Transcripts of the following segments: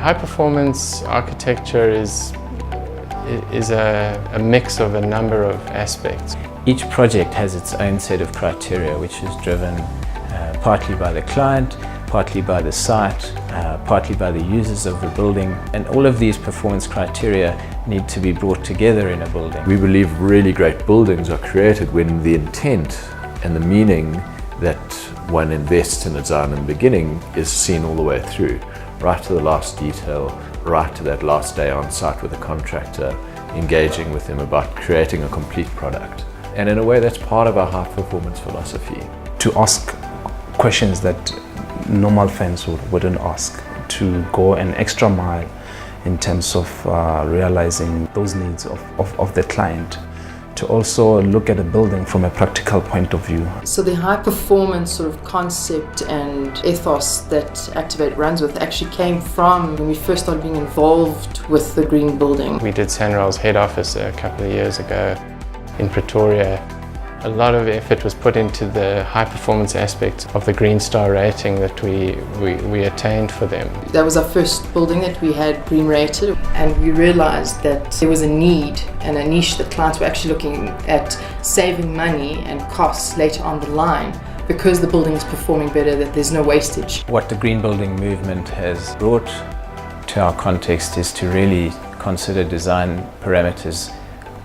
High performance architecture is a mix of a number of aspects. Each project has its own set of criteria, which is driven partly by the client, partly by the site, partly by the users of the building, and all of these performance criteria need to be brought together in a building. We believe really great buildings are created when the intent and the meaning that one invests in a design in the beginning is seen all the way through, right to the last detail, right to that last day on site with a contractor, engaging with them about creating a complete product. And in a way, that's part of our high performance philosophy. To ask questions that normal fans wouldn't ask, to go an extra mile in terms of realizing those needs of the client, to also look at a building from a practical point of view. So the high performance sort of concept and ethos that Activate runs with actually came from when we first started being involved with the green building. We did SANRAL's head office a couple of years ago in Pretoria. A lot of effort was put into the high performance aspects of the Green Star rating that we attained for them. That was our first building that we had green rated, and we realized that there was a need and a niche that clients were actually looking at saving money and costs later on the line because the building is performing better, that there's no wastage. What the green building movement has brought to our context is to really consider design parameters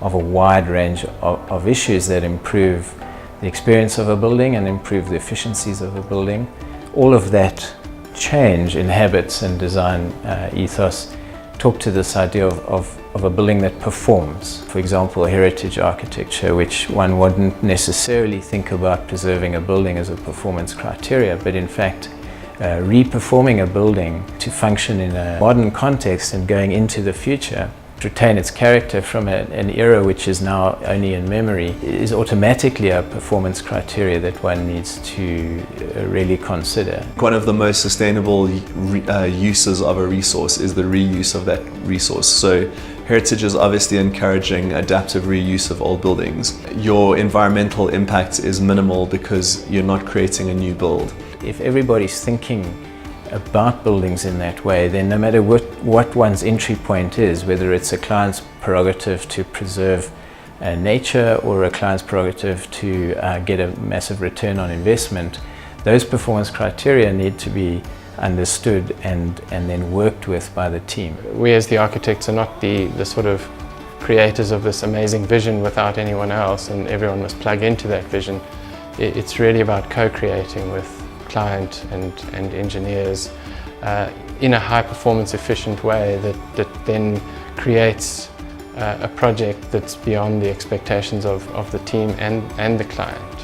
of a wide range of issues that improve the experience of a building and improve the efficiencies of a building. All of that change in habits and design ethos talk to this idea of a building that performs. For example, heritage architecture, which one wouldn't necessarily think about preserving a building as a performance criteria, but in fact reperforming a building to function in a modern context and going into the future, retain its character from an era which is now only in memory, is automatically a performance criteria that one needs to really consider. One of the most sustainable uses of a resource is the reuse of that resource. So Heritage is obviously encouraging adaptive reuse of old buildings. Your environmental impact is minimal because you're not creating a new build. If everybody's thinking about buildings in that way, then no matter what one's entry point is, whether it's a client's prerogative to preserve nature or a client's prerogative to get a massive return on investment, those performance criteria need to be understood and then worked with by the team. We as the architects are not the sort of creators of this amazing vision without anyone else, and everyone must plug into that vision. It's really about co-creating with client and engineers in a high performance efficient way that then creates a project that's beyond the expectations of the team and the client.